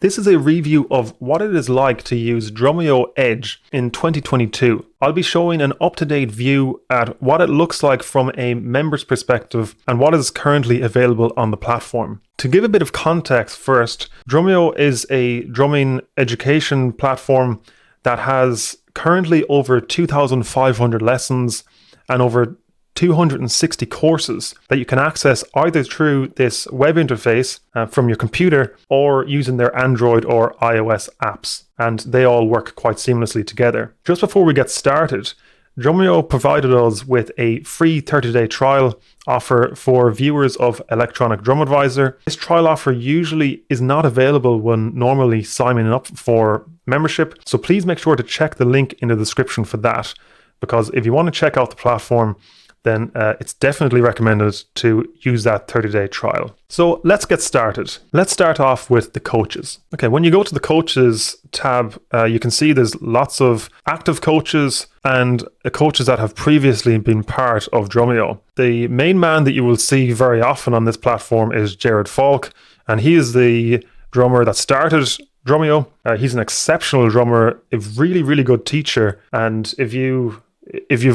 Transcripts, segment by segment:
This is a review of what it is like to use Drumeo Edge in 2022. I'll be showing an up-to-date view at what it looks like from a member's perspective and what is currently available on the platform. To give a bit of context first, Drumeo is a drumming education platform that has currently over 2,500 lessons and over 260 courses that you can access either through this web interface from your computer or using their Android or iOS apps. And they all work quite seamlessly together. Just before we get started, Drumeo provided us with a free 30-day trial offer for viewers of Electronic Drum Advisor. This trial offer usually is not available when normally signing up for membership, so please make sure to check the link in the description for that, because if you want to check out the platform, then it's definitely recommended to use that 30-day trial. So let's get started. Let's start off with the coaches. Okay, when you go to the coaches tab, you can see there's lots of active coaches and coaches that have previously been part of Drumeo. The main man that you will see very often on this platform is Jared Falk, and he is the drummer that started Drumeo. He's an exceptional drummer, a really, really good teacher, and if you've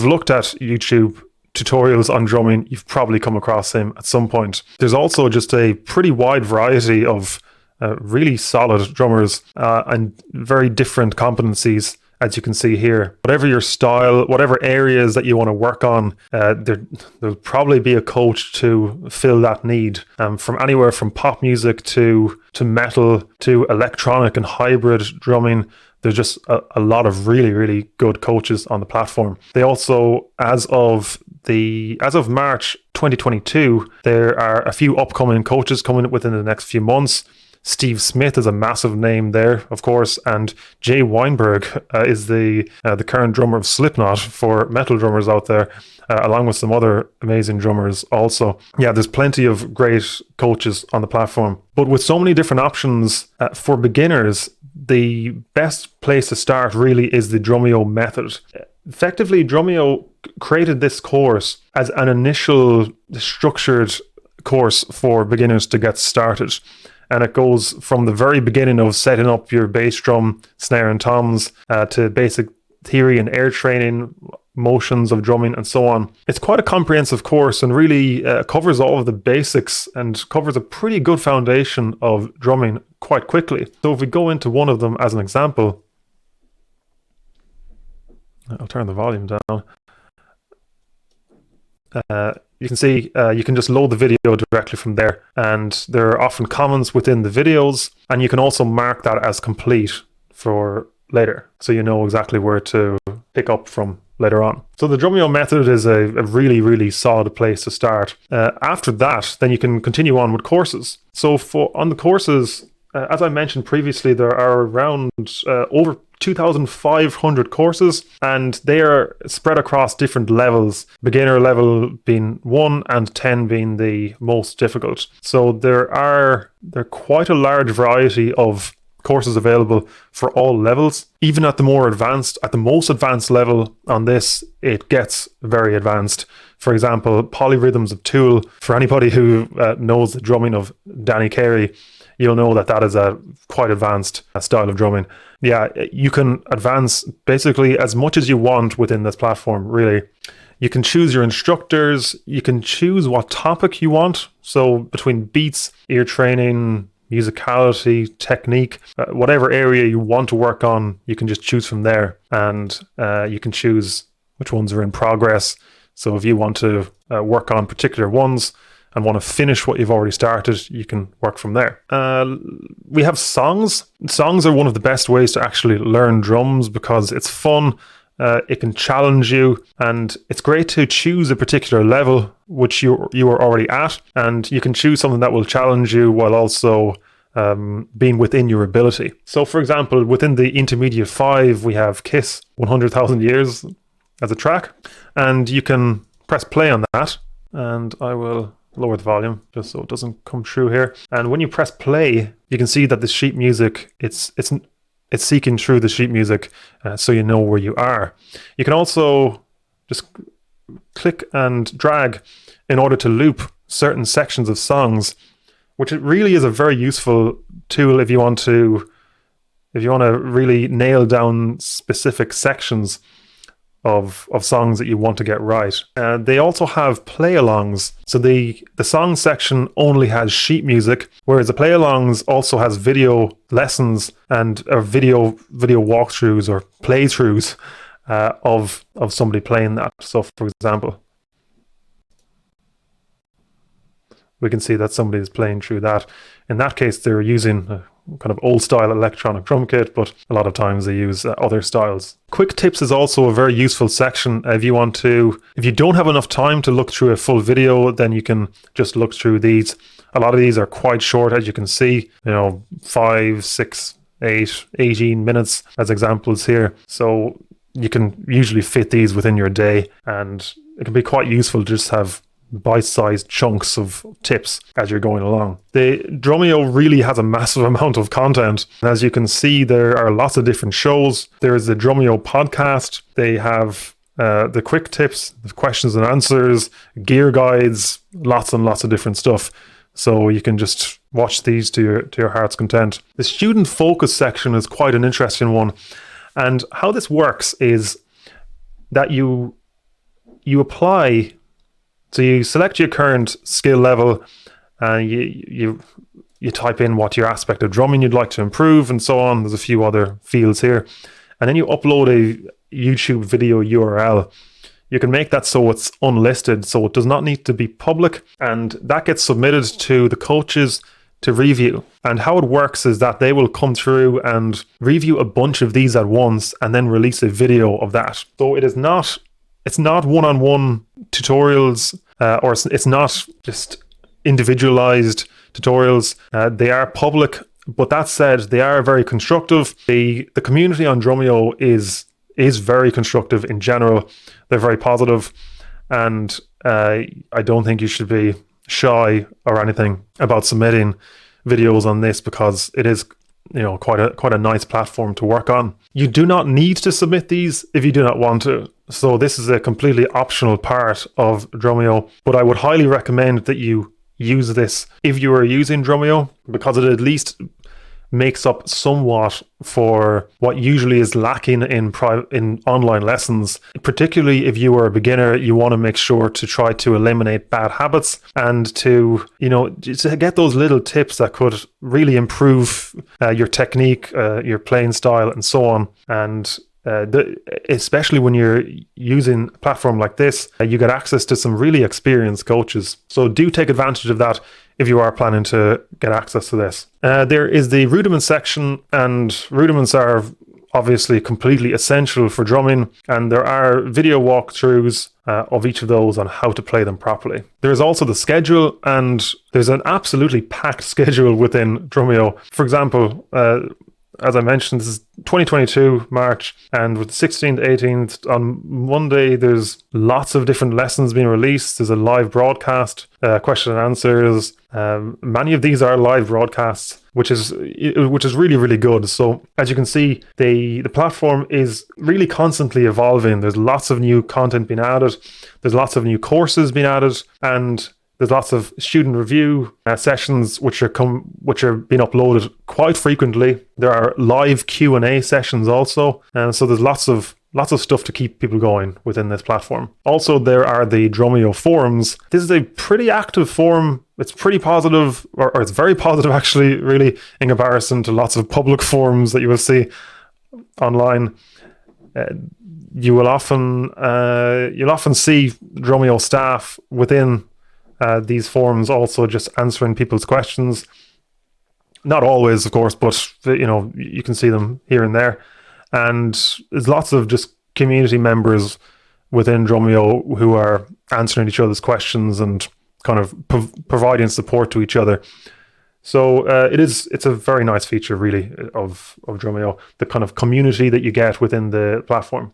looked at YouTube tutorials on drumming, you've probably come across him at some point. There's also just a pretty wide variety of really solid drummers and very different competencies, as you can see here. Whatever your style, whatever areas that you want to work on, there'll probably be a coach to fill that need. From anywhere from pop music to metal to electronic and hybrid drumming. There's just a lot of really, really good coaches on the platform. They also, as of March 2022, there are a few upcoming coaches coming within the next few months. Steve Smith is a massive name there, of course, and Jay Weinberg is the current drummer of Slipknot for metal drummers out there, along with some other amazing drummers also. Yeah, there's plenty of great coaches on the platform. But with so many different options for beginners, the best place to start really is the Drumeo Method. Effectively, Drumeo created this course as an initial structured course for beginners to get started. And it goes from the very beginning of setting up your bass drum, snare and toms, to basic theory and air training, motions of drumming, and so on. It's quite a comprehensive course and really covers all of the basics and covers a pretty good foundation of drumming quite quickly. So if we go into one of them as an example, I'll turn the volume down. You can see you can just load the video directly from there, and there are often comments within the videos, and you can also mark that as complete for later, so you know exactly where to pick up from later on. So the Drumeo Method is a really, really solid place to start. After that, then you can continue on with courses. So on the courses, as I mentioned previously, there are around over 2,500 courses, and they are spread across different levels, beginner level being 1 and 10 being the most difficult. So there are quite a large variety of courses available for all levels. Even at the most advanced level on this, it gets very advanced. For example, Polyrhythms of Tool, for anybody who knows the drumming of Danny Carey, you'll know that is a quite advanced style of drumming. Yeah, you can advance basically as much as you want within this platform, really. You can choose your instructors, you can choose what topic you want. So between beats, ear training, musicality, technique, whatever area you want to work on, you can just choose from there. And you can choose which ones are in progress. So if you want to work on particular ones and want to finish what you've already started, you can work from there. We have songs. Songs are one of the best ways to actually learn drums because it's fun, it can challenge you, and it's great to choose a particular level which you are already at, and you can choose something that will challenge you while also being within your ability. So for example, within the Intermediate 5, we have Kiss 100,000 Years as a track, and you can press play on that, and I will lower the volume just so it doesn't come through here. And when you press play, you can see that the sheet music, it's seeking through the sheet music, so you know where you are. You can also just click and drag in order to loop certain sections of songs which it really is a very useful tool if you want to really nail down specific sections of songs that you want to get right. They also have play-alongs. So the song section only has sheet music, whereas the play-alongs also has video lessons and video walkthroughs or playthroughs of somebody playing that. So for example, we can see that somebody is playing through that. In that case, they're using a kind of old style electronic drum kit, but a lot of times they use other styles. Quick tips is also a very useful section. If you don't have enough time to look through a full video, then you can just look through these. A lot of these are quite short, as you can see, 5, 6, 8, 18 minutes as examples here. So you can usually fit these within your day, and it can be quite useful to just have bite-sized chunks of tips as you're going along. The Drumeo really has a massive amount of content. As you can see, there are lots of different shows. There's the Drumeo podcast. They have the quick tips, the questions and answers, gear guides, lots and lots of different stuff. So you can just watch these to your heart's content. The student focus section is quite an interesting one. And how this works is that you apply. So you select your current skill level, and you type in what your aspect of drumming you'd like to improve and so on. There's a few other fields here. And then you upload a YouTube video URL. You can make that so it's unlisted, so it does not need to be public, and that gets submitted to the coaches to review. And how it works is that they will come through and review a bunch of these at once and then release a video of that. So it's not one-on-one tutorials, or it's not just individualized tutorials. They are public, but that said, they are very constructive. The community on Drumeo is very constructive in general. They're very positive, and I don't think you should be shy or anything about submitting videos on this, because it is quite a nice platform to work on. You do not need to submit these if you do not want to. So this is a completely optional part of Drumeo, but I would highly recommend that you use this if you are using Drumeo, because it at least makes up somewhat for what usually is lacking in online lessons. Particularly if you are a beginner, you want to make sure to try to eliminate bad habits and to get those little tips that could really improve your technique, your playing style, and so on. And especially when you're using a platform like this, you get access to some really experienced coaches. So do take advantage of that if you are planning to get access to this. There is the Rudiments section, and Rudiments are obviously completely essential for drumming, and there are video walkthroughs of each of those on how to play them properly. There's also the schedule, and there's an absolutely packed schedule within Drumeo. For example, as I mentioned, this is 2022 March, and with 16th, 18th on Monday, there's lots of different lessons being released. There's a live broadcast, question and answers. Many of these are live broadcasts, which is really, really good. So as you can see, the platform is really constantly evolving. There's lots of new content being added. There's lots of new courses being added, and there's lots of student review sessions which are being uploaded quite frequently. There are live Q&A sessions also, and so there's lots of stuff to keep people going within this platform. Also, there are the Drumeo Forums. This is a pretty active forum. It's pretty positive, or it's very positive actually, really, in comparison to lots of public forums that you will see online. You'll often see Drumeo staff within these forums also just answering people's questions. Not always, of course, but you can see them here and there. And there's lots of just community members within Drumeo who are answering each other's questions and kind of providing support to each other. So it's a very nice feature, really, of Drumeo, the kind of community that you get within the platform.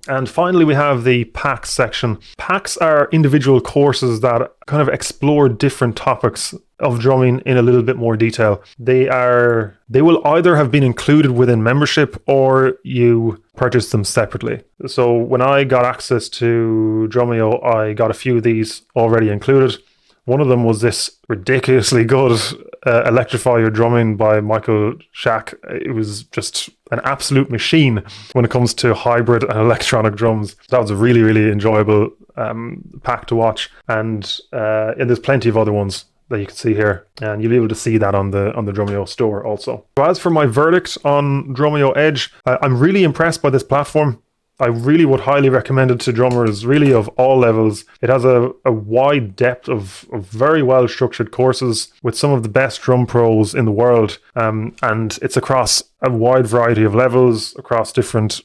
And finally, we have the packs section. Packs are individual courses that kind of explore different topics of drumming in a little bit more detail. They will either have been included within membership, or you purchase them separately. So when I got access to Drumeo, I got a few of these already included. One of them was this ridiculously good Electrify Your Drumming by Michael Shack. It was just an absolute machine when it comes to hybrid and electronic drums. That was a really, really enjoyable pack to watch. And there's plenty of other ones that you can see here, and you'll be able to see that on the Drumeo store also. So as for my verdict on Drumeo Edge, I'm really impressed by this platform. I really would highly recommend it to drummers, really of all levels. It has a wide depth of very well structured courses with some of the best drum pros in the world, and it's across a wide variety of levels, across different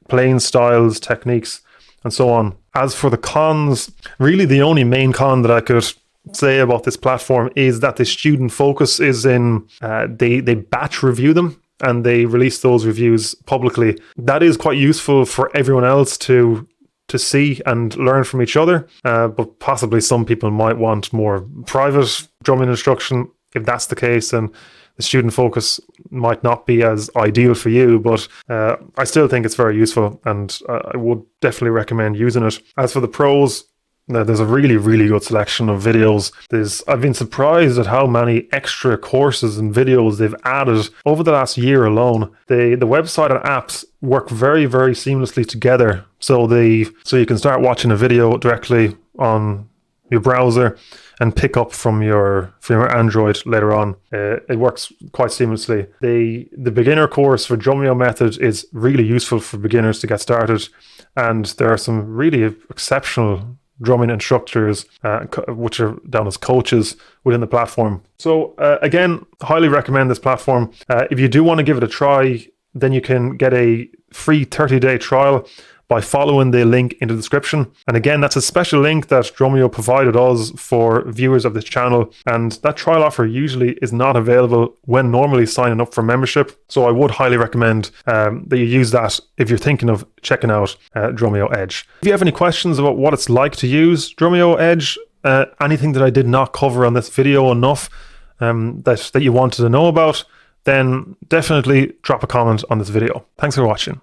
playing styles, techniques, and so on. As for the cons, really the only main con that I could say about this platform is that the student focus is in they batch review them and they release those reviews publicly. That is quite useful for everyone else to see and learn from each other, but possibly some people might want more private drumming instruction. If that's the case, then the student focus might not be as ideal for you, but I still think it's very useful, and I would definitely recommend using it. As for the pros, there's a really, really good selection of videos. I've been surprised at how many extra courses and videos they've added over the last year alone. The website and apps work very, very seamlessly together. So you can start watching a video directly on your browser and pick up from your Android later on. It works quite seamlessly. The beginner course for Drumeo Method is really useful for beginners to get started, and there are some really exceptional drumming instructors, which are down as coaches within the platform. So again, highly recommend this platform. If you do want to give it a try, then you can get a free 30-day trial by following the link in the description. And again, that's a special link that Drumeo provided us for viewers of this channel. And that trial offer usually is not available when normally signing up for membership. So I would highly recommend that you use that if you're thinking of checking out Drumeo Edge. If you have any questions about what it's like to use Drumeo Edge, anything that I did not cover on this video enough that you wanted to know about, then definitely drop a comment on this video. Thanks for watching.